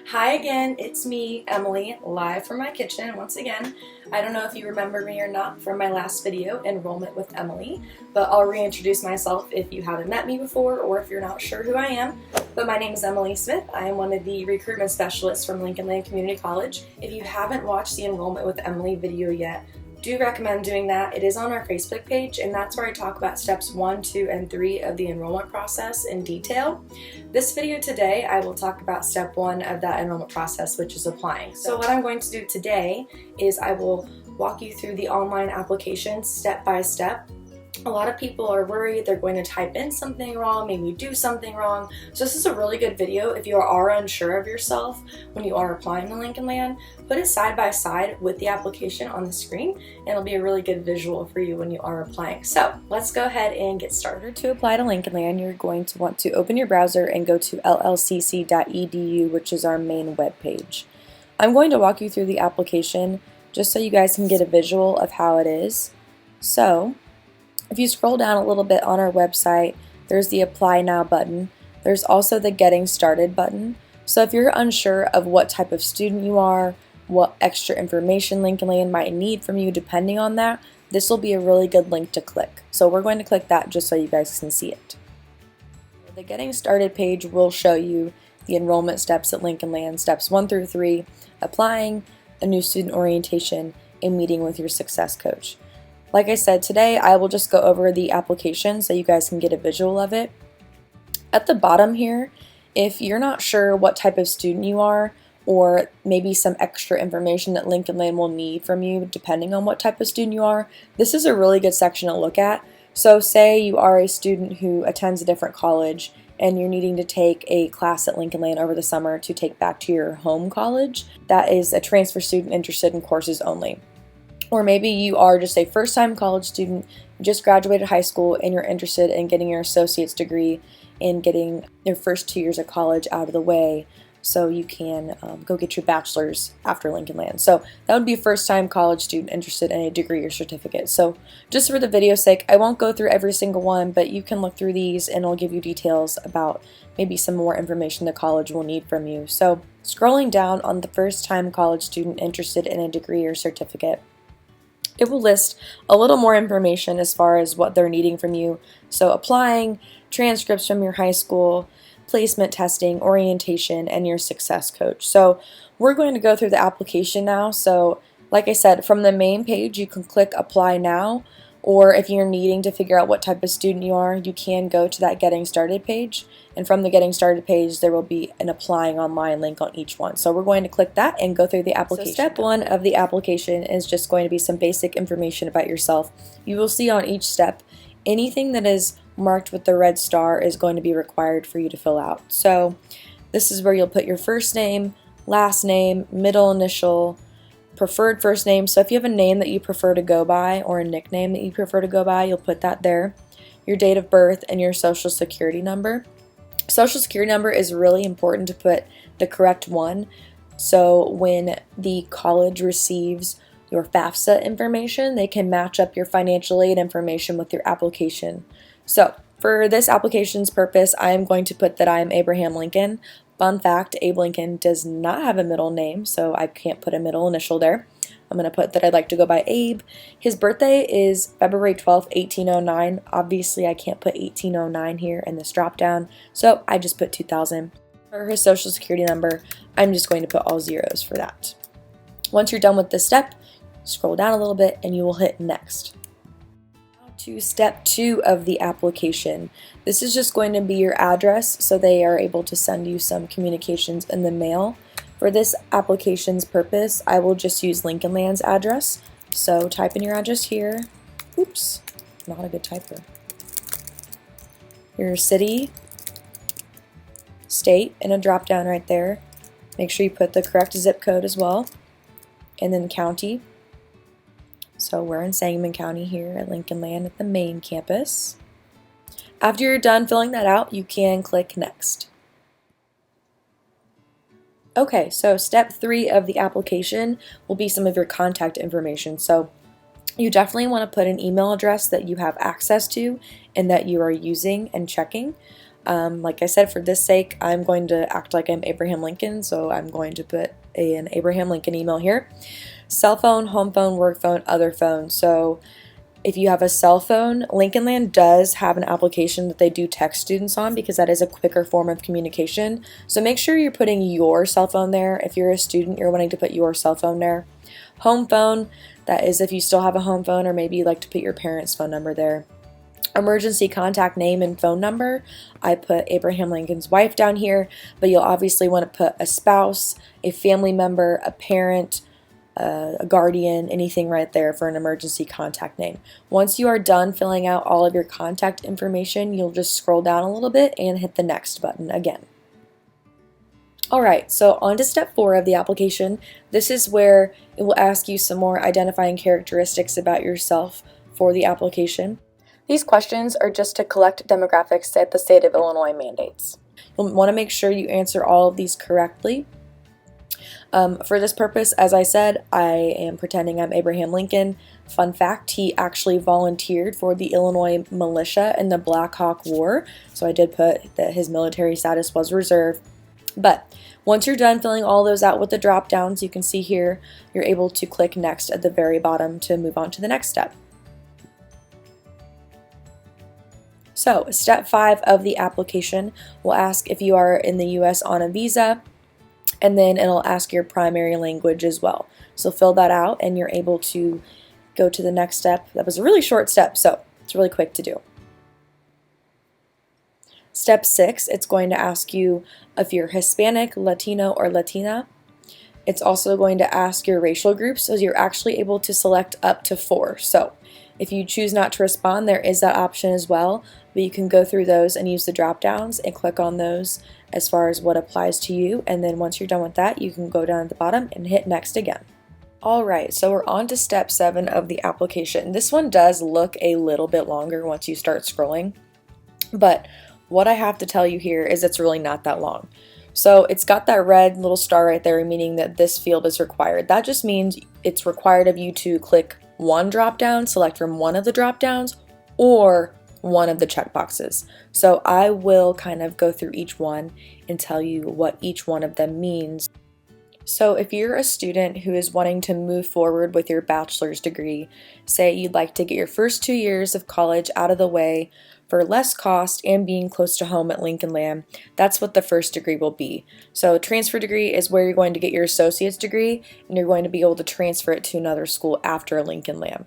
Hi again, it's me, Emily, live from my kitchen once again. I don't know if you remember me or not from my last video, Enrollment with Emily, but I'll reintroduce myself if you haven't met me before or if you're not sure who I am. But my name is Emily Smith. I am one of the recruitment specialists from Lincoln Land Community College. If you haven't watched the Enrollment with Emily video yet, do recommend doing that. It is on our Facebook page, and that's where I talk about steps 1, 2, and 3 of the enrollment process in detail. This video today, I will talk about step 1 of that enrollment process, which is applying. So what I'm going to do today is I will walk you through the online application step by step. A lot of people are worried they're going to type in something wrong, maybe do something wrong. So this is a really good video if you are unsure of yourself when you are applying to Lincoln Land. Put it side by side with the application on the screen and it'll be a really good visual for you when you are applying. So let's go ahead and get started. To apply to Lincoln Land, you're going to want to open your browser and go to llcc.edu, which is our main web page. I'm going to walk you through the application just so you guys can get a visual of how it is. So if you scroll down a little bit on our website, there's the Apply Now button. There's also the Getting Started button. So if you're unsure of what type of student you are, what extra information Lincoln Land might need from you depending on that, this will be a really good link to click. So we're going to click that just so you guys can see it. The Getting Started page will show you the enrollment steps at Lincoln Land, steps 1 through 3, applying, a new student orientation, and meeting with your success coach. Like I said, today I will just go over the application so you guys can get a visual of it. At the bottom here, if you're not sure what type of student you are, or maybe some extra information that Lincoln Land will need from you depending on what type of student you are, this is a really good section to look at. So say you are a student who attends a different college and you're needing to take a class at Lincoln Land over the summer to take back to your home college. That is a transfer student interested in courses only. Or maybe you are just a first-time college student, you just graduated high school, and you're interested in getting your associate's degree and getting your first 2 years of college out of the way so you can go get your bachelor's after Lincoln Land. So that would be a first-time college student interested in a degree or certificate. So just for the video's sake, I won't go through every single one, but you can look through these and it'll give you details about maybe some more information the college will need from you. So scrolling down on the first-time college student interested in a degree or certificate, it will list a little more information as far as what they're needing from you. So applying, transcripts from your high school, placement testing, orientation, and your success coach. So we're going to go through the application now. So like I said, from the main page, you can click Apply Now, or if you're needing to figure out what type of student you are, you can go to that Getting Started page. And from the Getting Started page, there will be an Applying Online link on each one. So we're going to click that and go through the application. So step 1 of the application is just going to be some basic information about yourself. You will see on each step, anything that is marked with the red star is going to be required for you to fill out. So this is where you'll put your first name, last name, middle initial, preferred first name. So if you have a name that you prefer to go by or a nickname that you prefer to go by, you'll put that there. Your date of birth and your social security number. Social security number is really important to put the correct one. So when the college receives your FAFSA information, they can match up your financial aid information with your application. So for this application's purpose, I am going to put that I am Abraham Lincoln. Fun fact, Abe Lincoln does not have a middle name, so I can't put a middle initial there. I'm going to put that I'd like to go by Abe. His birthday is February 12th, 1809. Obviously, I can't put 1809 here in this drop down, so I just put 2000. For his social security number, I'm just going to put all zeros for that. Once you're done with this step, scroll down a little bit and you will hit Next. To step 2 of the application. This is just going to be your address, so they are able to send you some communications in the mail. For this application's purpose, I will just use Lincoln Land's address. So type in your address here. Oops, not a good typer. Your city, state, and a drop down right there. Make sure you put the correct zip code as well. And then county. So we're in Sangamon County here at Lincoln Land at the main campus. After you're done filling that out, you can click Next. Okay, so step 3 of the application will be some of your contact information. So you definitely want to put an email address that you have access to and that you are using and checking. Like I said, for this sake, I'm going to act like I'm Abraham Lincoln, so I'm going to put an Abraham Lincoln email here. Cell phone, home phone, work phone, other phone. So if you have a cell phone, Lincoln Land does have an application that they do text students on because that is a quicker form of communication. So make sure you're putting your cell phone there. If you're a student, you're wanting to put your cell phone there. Home phone, that is if you still have a home phone, or maybe you like to put your parents' phone number there. Emergency contact name and phone number, I put Abraham Lincoln's wife down here, but you'll obviously want to put a spouse, a family member, a parent, a guardian, anything right there for an emergency contact name. Once you are done filling out all of your contact information, you'll just scroll down a little bit and hit the next button again. Alright, so on to step 4 of the application. This is where it will ask you some more identifying characteristics about yourself for the application. These questions are just to collect demographics that the state of Illinois mandates. You'll want to make sure you answer all of these correctly. For this purpose, as I said, I am pretending I'm Abraham Lincoln. Fun fact, he actually volunteered for the Illinois militia in the Black Hawk War, so I did put that his military status was reserve. But once you're done filling all those out with the drop downs, you can see here, you're able to click next at the very bottom to move on to the next step. So, step 5 of the application will ask if you are in the U.S. on a visa, and then it'll ask your primary language as well. So fill that out and you're able to go to the next step. That was a really short step, so it's really quick to do. Step 6, it's going to ask you if you're Hispanic, Latino, or Latina. It's also going to ask your racial groups, so you're actually able to select up to 4. So if you choose not to respond, there is that option as well, but you can go through those and use the drop downs and click on those as far as what applies to you, and then once you're done with that, you can go down at the bottom and hit next again. Alright, so we're on to step 7 of the application. This one does look a little bit longer once you start scrolling, but what I have to tell you here is it's really not that long. So it's got that red little star right there, meaning that this field is required. That just means it's required of you to click one drop down, select from one of the drop downs, or one of the checkboxes. So I will kind of go through each one and tell you what each one of them means. So if you're a student who is wanting to move forward with your bachelor's degree, say you'd like to get your first 2 years of college out of the way for less cost and being close to home at Lincoln Land, that's what the first degree will be. So a transfer degree is where you're going to get your associate's degree and you're going to be able to transfer it to another school after Lincoln Land.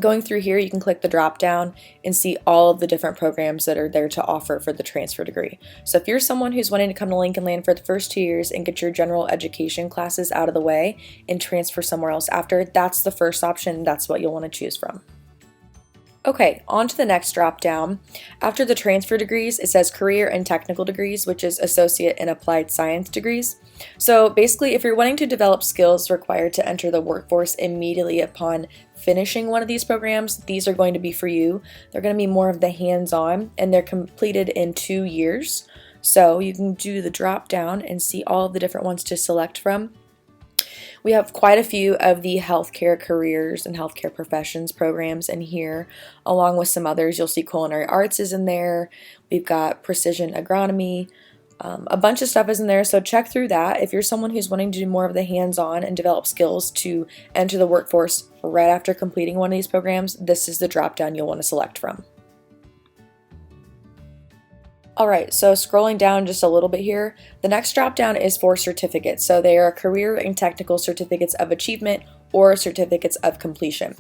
Going through here, you can click the drop down and see all of the different programs that are there to offer for the transfer degree. So if you're someone who's wanting to come to Lincoln Land for the first 2 years and get your general education classes out of the way and transfer somewhere else after, that's the first option. That's what you'll want to choose from. Okay, on to the next drop down. After the transfer degrees, it says career and technical degrees, which is associate and applied science degrees. So basically, if you're wanting to develop skills required to enter the workforce immediately upon finishing one of these programs, these are going to be for you. They're going to be more of the hands-on, and they're completed in 2 years. So you can do the drop down and see all of the different ones to select from. We have quite a few of the healthcare careers and healthcare professions programs in here, along with some others. You'll see culinary arts is in there. We've got precision agronomy. A bunch of stuff is in there, so check through that. If you're someone who's wanting to do more of the hands-on and develop skills to enter the workforce right after completing one of these programs, this is the drop-down you'll want to select from. Alright, so scrolling down just a little bit here, the next drop down is for certificates. So they are career and technical certificates of achievement or certificates of completion.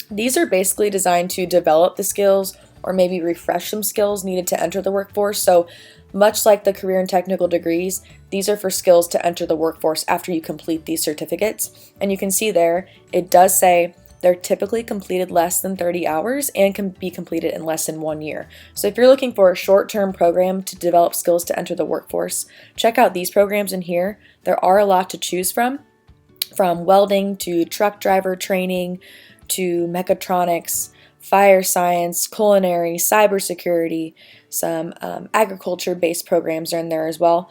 These are basically designed to develop the skills or maybe refresh some skills needed to enter the workforce. So much like the career and technical degrees, these are for skills to enter the workforce after you complete these certificates. And you can see there, it does say they're typically completed less than 30 hours and can be completed in less than 1 year. So if you're looking for a short-term program to develop skills to enter the workforce, check out these programs in here. There are a lot to choose from welding to truck driver training to mechatronics, fire science, culinary, cybersecurity, some agriculture-based programs are in there as well.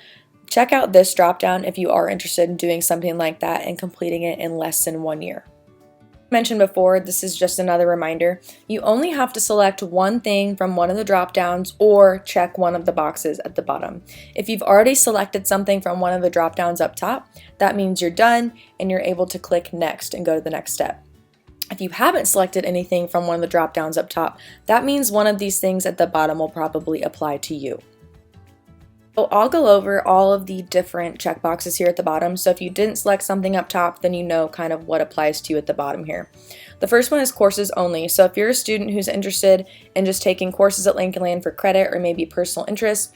Check out this drop-down if you are interested in doing something like that and completing it in less than 1 year. Mentioned before, this is just another reminder. You only have to select one thing from one of the drop downs or check one of the boxes at the bottom. If you've already selected something from one of the drop downs up top, that means you're done and you're able to click next and go to the next step. If you haven't selected anything from one of the drop downs up top, that means one of these things at the bottom will probably apply to you. So I'll go over all of the different checkboxes here at the bottom. So if you didn't select something up top, then you know kind of what applies to you at the bottom here. The first one is courses only. So if you're a student who's interested in just taking courses at Lincoln Land for credit or maybe personal interest,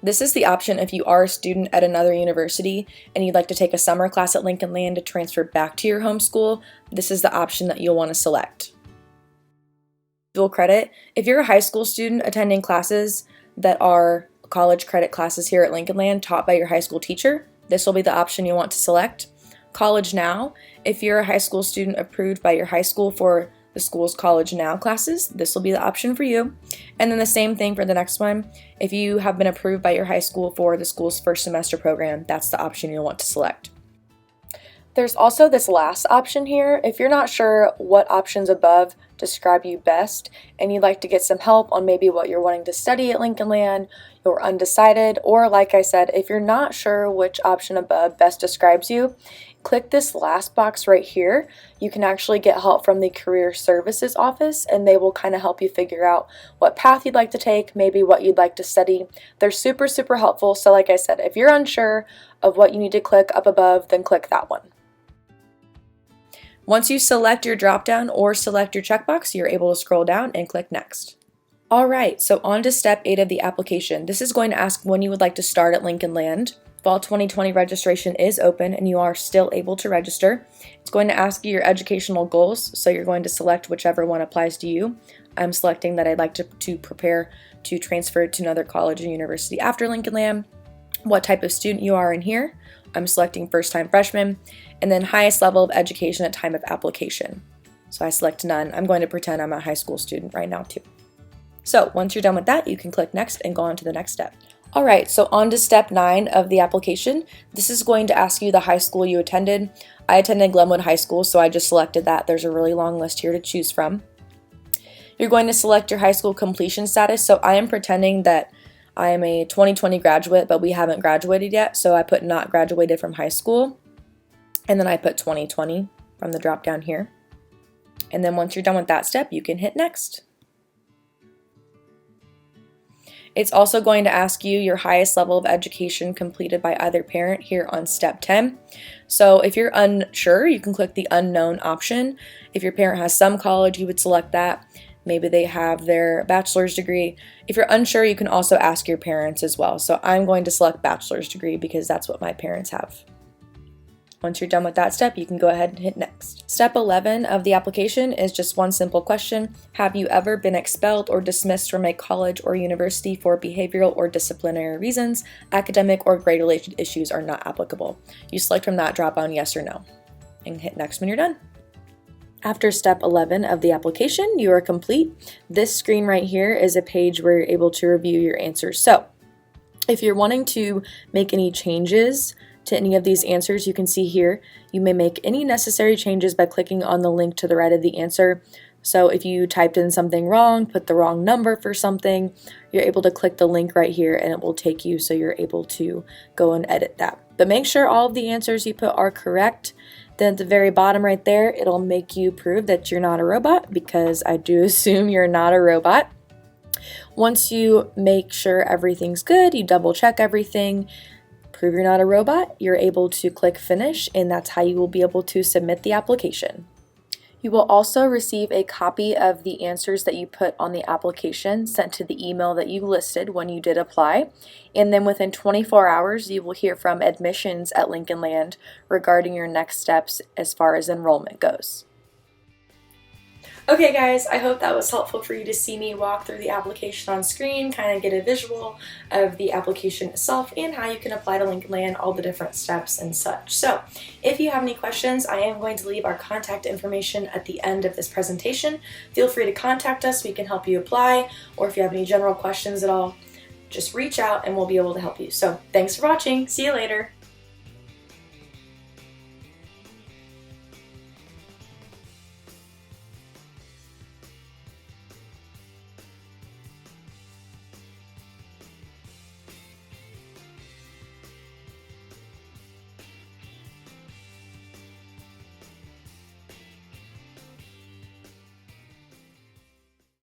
this is the option if you are a student at another university and you'd like to take a summer class at Lincoln Land to transfer back to your home school. This is the option that you'll want to select. Dual credit. If you're a high school student attending classes that are college credit classes here at Lincoln Land taught by your high school teacher, this will be the option you'll want to select. College Now. If you're a high school student approved by your high school for the school's College Now classes, this will be the option for you. And then the same thing for the next one. If you have been approved by your high school for the school's first semester program, that's the option you'll want to select. There's also this last option here. If you're not sure what options above describe you best and you'd like to get some help on maybe what you're wanting to study at Lincoln Land, you're undecided, or like I said, if you're not sure which option above best describes you, click this last box right here. You can actually get help from the Career Services Office and they will kind of help you figure out what path you'd like to take, maybe what you'd like to study. They're super, super helpful. So like I said, if you're unsure of what you need to click up above, then click that one. Once you select your drop-down or select your checkbox, you're able to scroll down and click Next. Alright, so on to step 8 of the application. This is going to ask when you would like to start at Lincoln Land. Fall 2020 registration is open and you are still able to register. It's going to ask you your educational goals, so you're going to select whichever one applies to you. I'm selecting that I'd like to prepare to transfer to another college or university after Lincoln Land. What type of student you are in here. I'm selecting first-time freshman, and then highest level of education at time of application. So I select none. I'm going to pretend I'm a high school student right now too. So once you're done with that, you can click next and go on to the next step. Alright, so on to step 9 of the application. This is going to ask you the high school you attended. I attended Glenwood High School, so I just selected that. There's a really long list here to choose from. You're going to select your high school completion status. So I am pretending that I am a 2020 graduate, but we haven't graduated yet, so I put not graduated from high school, and then I put 2020 from the drop down here. And then once you're done with that step, you can hit next. It's also going to ask you your highest level of education completed by either parent here on step 10. So if you're unsure, you can click the unknown option. If your parent has some college, you would select that. Maybe they have their bachelor's degree. If you're unsure, you can also ask your parents as well. So I'm going to select bachelor's degree because that's what my parents have. Once you're done with that step, you can go ahead and hit next. Step 11 of the application is just one simple question. Have you ever been expelled or dismissed from a college or university for behavioral or disciplinary reasons? Academic or grade-related issues are not applicable. You select from that drop-down yes or no and hit next when you're done. After step 11 of the application, you are complete. This screen right here is a page where you're able to review your answers. So if you're wanting to make any changes to any of these answers, you can see here, you may make any necessary changes by clicking on the link to the right of the answer. So if you typed in something wrong, put the wrong number for something, you're able to click the link right here and it will take you so you're able to go and edit that. But make sure all of the answers you put are correct. Then at the very bottom right there, it'll make you prove that you're not a robot, because I do assume you're not a robot. Once you make sure everything's good, you double check everything, prove you're not a robot, you're able to click finish, and that's how you will be able to submit the application. You will also receive a copy of the answers that you put on the application sent to the email that you listed when you did apply. And then within 24 hours, you will hear from admissions at Lincoln Land regarding your next steps as far as enrollment goes. Okay guys, I hope that was helpful for you to see me walk through the application on screen, kind of get a visual of the application itself and how you can apply to Lincoln Land, all the different steps and such. So if you have any questions, I am going to leave our contact information at the end of this presentation. Feel free to contact us, we can help you apply, or if you have any general questions at all, just reach out and we'll be able to help you. So thanks for watching, see you later.